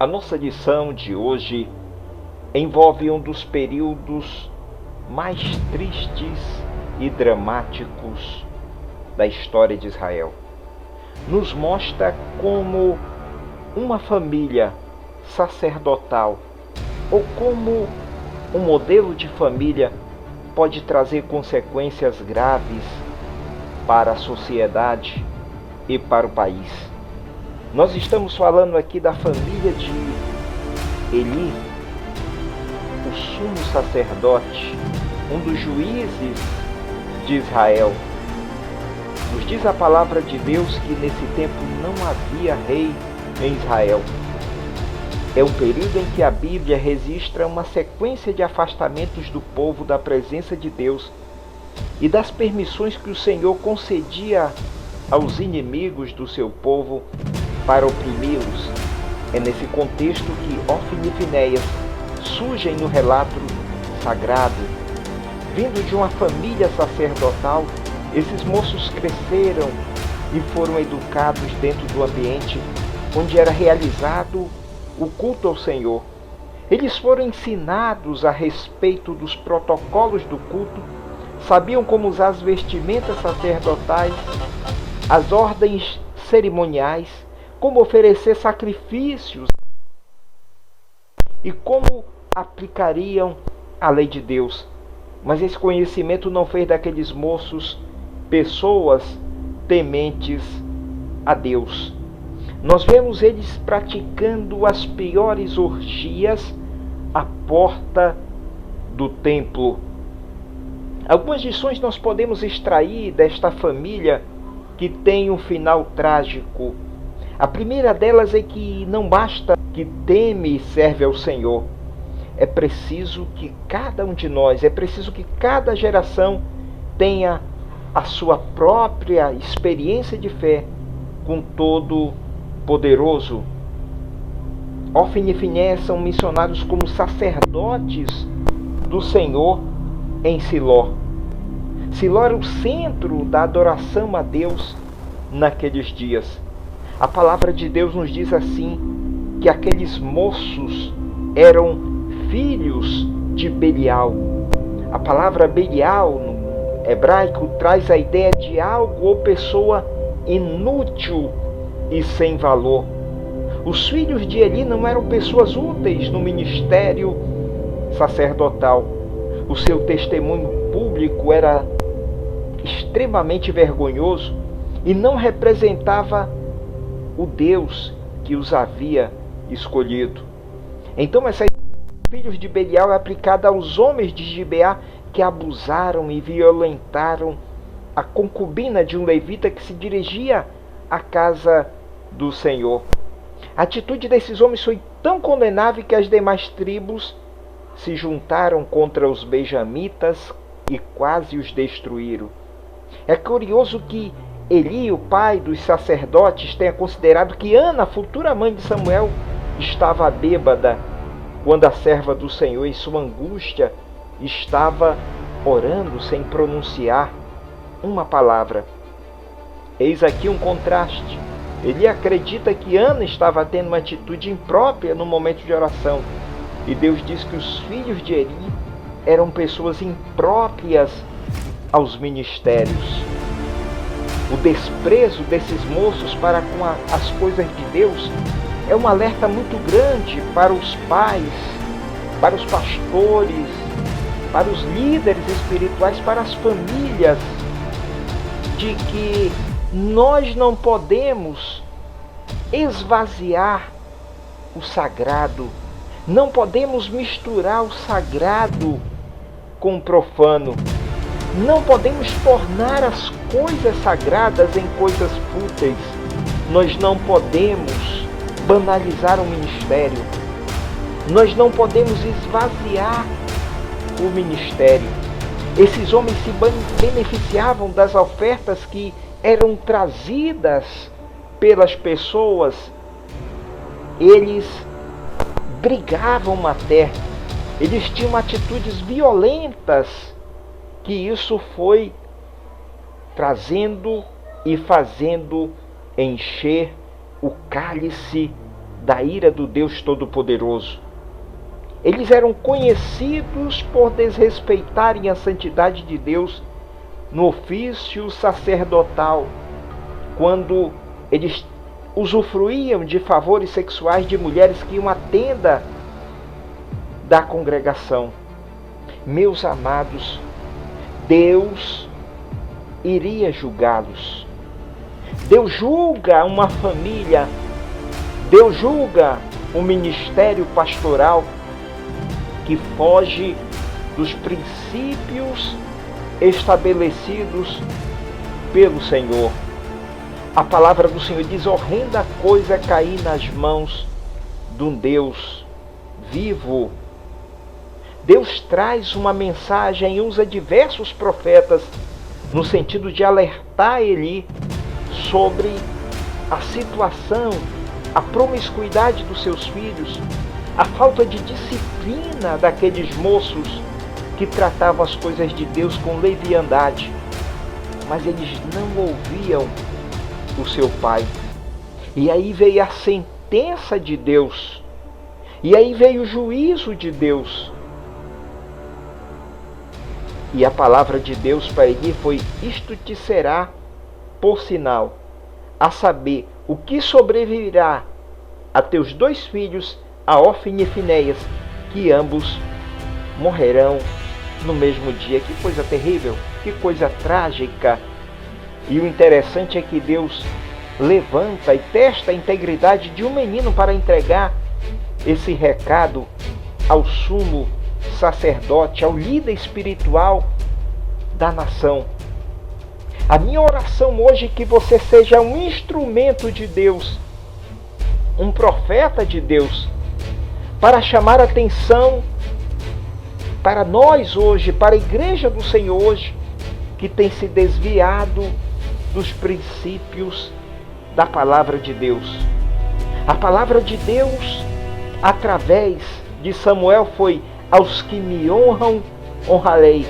A nossa lição de hoje envolve um dos períodos mais tristes e dramáticos da história de Israel. Nos mostra como uma família sacerdotal ou como um modelo de família pode trazer consequências graves para a sociedade e para o país. Nós estamos falando aqui da família de Eli, o sumo sacerdote, um dos juízes de Israel. Nos diz a palavra de Deus que nesse tempo não havia rei em Israel. É um período em que a Bíblia registra uma sequência de afastamentos do povo da presença de Deus e das permissões que o Senhor concedia aos inimigos do seu povo para oprimi-los. É nesse contexto que Ofni e Finéias surgem no relato sagrado. Vindo de uma família sacerdotal, esses moços cresceram e foram educados dentro do ambiente onde era realizado o culto ao Senhor. Eles foram ensinados a respeito dos protocolos do culto, sabiam como usar as vestimentas sacerdotais, as ordens cerimoniais, como oferecer sacrifícios e como aplicariam a lei de Deus. Mas esse conhecimento não fez daqueles moços pessoas tementes a Deus. Nós vemos eles praticando as piores orgias à porta do templo. Algumas lições nós podemos extrair desta família que tem um final trágico. A primeira delas é que não basta que teme e serve ao Senhor. É preciso que cada um de nós, é preciso que cada geração tenha a sua própria experiência de fé com Todo-Poderoso. Ofni e Finéias são mencionados como sacerdotes do Senhor em Siló. Siló era o centro da adoração a Deus naqueles dias. A palavra de Deus nos diz assim, que aqueles moços eram filhos de Belial. A palavra Belial, no hebraico, traz a ideia de algo ou pessoa inútil e sem valor. Os filhos de Eli não eram pessoas úteis no ministério sacerdotal. O seu testemunho público era extremamente vergonhoso e não representava o Deus que os havia escolhido. Então essa ideia dos filhos de Belial é aplicada aos homens de Gibeá que abusaram e violentaram a concubina de um levita que se dirigia à casa do Senhor. A atitude desses homens foi tão condenável que as demais tribos se juntaram contra os benjamitas e quase os destruíram. É curioso que Eli, o pai dos sacerdotes, tenha considerado que Ana, futura mãe de Samuel, estava bêbada quando a serva do Senhor, em sua angústia, estava orando sem pronunciar uma palavra. Eis aqui um contraste. Ele acredita que Ana estava tendo uma atitude imprópria no momento de oração. E Deus diz que os filhos de Eli eram pessoas impróprias aos ministérios. O desprezo desses moços para com as coisas de Deus é um alerta muito grande para os pais, para os pastores, para os líderes espirituais, para as famílias, de que nós não podemos esvaziar o sagrado, não podemos misturar o sagrado com o profano, não podemos tornar as coisas sagradas em coisas fúteis, nós não podemos banalizar o ministério, nós não podemos esvaziar o ministério. Esses homens se beneficiavam das ofertas que eram trazidas pelas pessoas. Eles brigavam a terra, eles tinham atitudes violentas, que isso foi trazendo e fazendo encher o cálice da ira do Deus Todo-Poderoso. Eles eram conhecidos por desrespeitarem a santidade de Deus no ofício sacerdotal, quando eles usufruíam de favores sexuais de mulheres que iam à tenda da congregação. Meus amados, Deus iria julgá-los. Deus julga uma família, Deus julga um ministério pastoral que foge dos princípios estabelecidos pelo Senhor. A palavra do Senhor diz: horrenda coisa é cair nas mãos de um Deus vivo. Deus traz uma mensagem e usa diversos profetas no sentido de alertar Eli sobre a situação, a promiscuidade dos seus filhos, a falta de disciplina daqueles moços que tratavam as coisas de Deus com leviandade. Mas eles não ouviam o seu pai. E aí veio a sentença de Deus. E aí veio o juízo de Deus. E a palavra de Deus para ele foi: isto te será por sinal, a saber, o que sobreviverá a teus 2 filhos, a Hófni e Finéias, que ambos morrerão no mesmo dia. Que coisa terrível, que coisa trágica. E o interessante é que Deus levanta e testa a integridade de um menino para entregar esse recado ao sumo sacerdote, ao líder espiritual da nação. A minha oração hoje é que você seja um instrumento de Deus, um profeta de Deus, para chamar a atenção para nós hoje, para a igreja do Senhor hoje, que tem se desviado dos princípios da palavra de Deus. A palavra de Deus, através de Samuel, foi: aos que me honram, honrarei.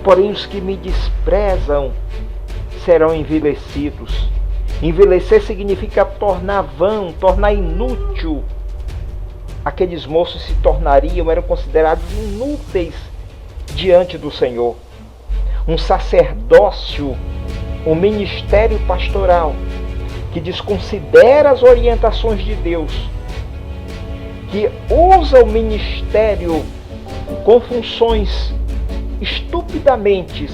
Porém, os que me desprezam serão envelhecidos. Envelhecer significa tornar vão, tornar inútil. Aqueles moços se tornariam, eram considerados inúteis diante do Senhor. Um sacerdócio, um ministério pastoral que desconsidera as orientações de Deus, que usa o ministério com funções estupidamente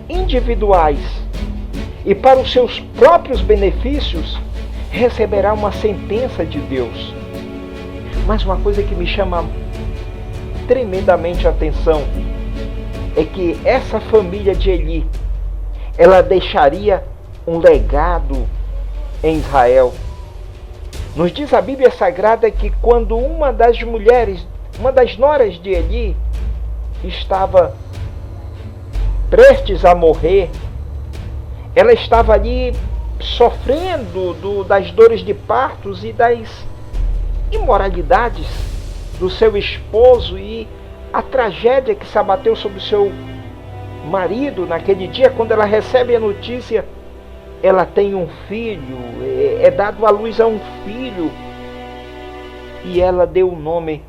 individuais e para os seus próprios benefícios, receberá uma sentença de Deus. Mas uma coisa que me chama tremendamente a atenção é que essa família de Eli, ela deixaria um legado em Israel. Nos diz a Bíblia Sagrada que quando uma das mulheres, uma das noras de Eli, estava prestes a morrer, ela estava ali sofrendo das dores de partos e das imoralidades do seu esposo e a tragédia que se abateu sobre o seu marido naquele dia. Quando ela recebe a notícia, ela tem um filho, é dado à luz a um filho, e ela deu o nome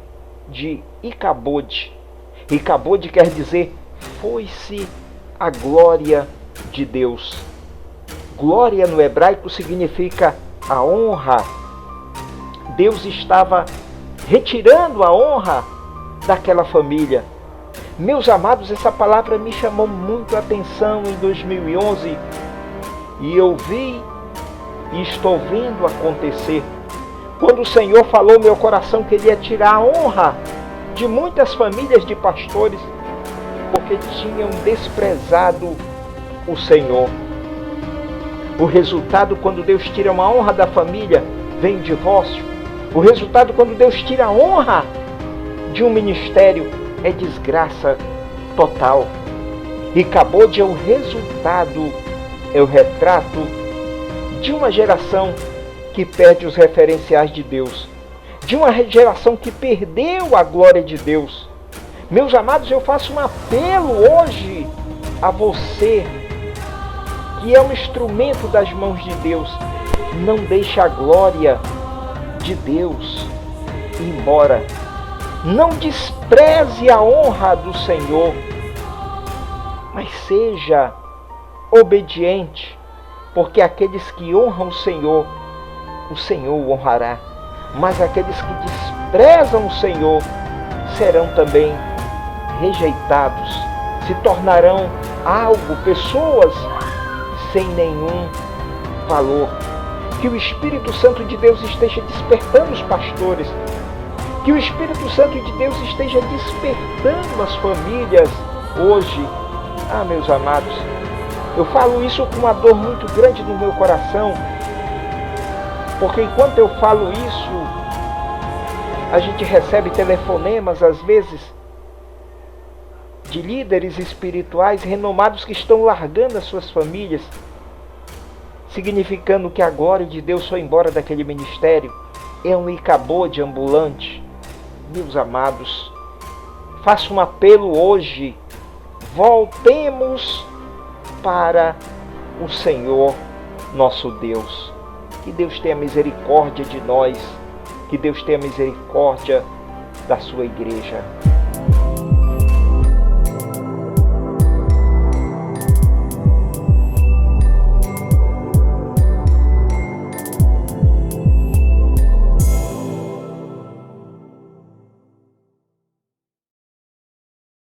de Icabode. Icabode quer dizer: foi-se a glória de Deus. Glória no hebraico significa a honra. Deus estava retirando a honra daquela família. Meus amados, essa palavra me chamou muito a atenção em 2011 e eu vi e estou vendo acontecer. Quando o Senhor falou no meu coração que Ele ia tirar a honra de muitas famílias de pastores porque tinham desprezado o Senhor. O resultado, quando Deus tira uma honra da família, vem o divórcio. O resultado, quando Deus tira a honra de um ministério, é desgraça total. Icabode é o resultado, é o retrato de uma geração que perde os referenciais de Deus, de uma geração que perdeu a glória de Deus. Meus amados, eu faço um apelo hoje a você, que é um instrumento das mãos de Deus. Não deixe a glória de Deus, embora não despreze a honra do Senhor, mas seja obediente, porque aqueles que honram o Senhor o honrará. Mas aqueles que desprezam o Senhor serão também rejeitados, se tornarão algo, pessoas sem nenhum valor. Que o Espírito Santo de Deus esteja despertando os pastores, que o Espírito Santo de Deus esteja despertando as famílias hoje. Meus amados, eu falo isso com uma dor muito grande no meu coração, porque enquanto eu falo isso, a gente recebe telefonemas, às vezes, de líderes espirituais renomados que estão largando as suas famílias, significando que a glória de Deus foi embora daquele ministério. É um Icabode ambulante. Meus amados, faço um apelo hoje: voltemos para o Senhor nosso Deus. Que Deus tenha misericórdia de nós, que Deus tenha misericórdia da sua igreja.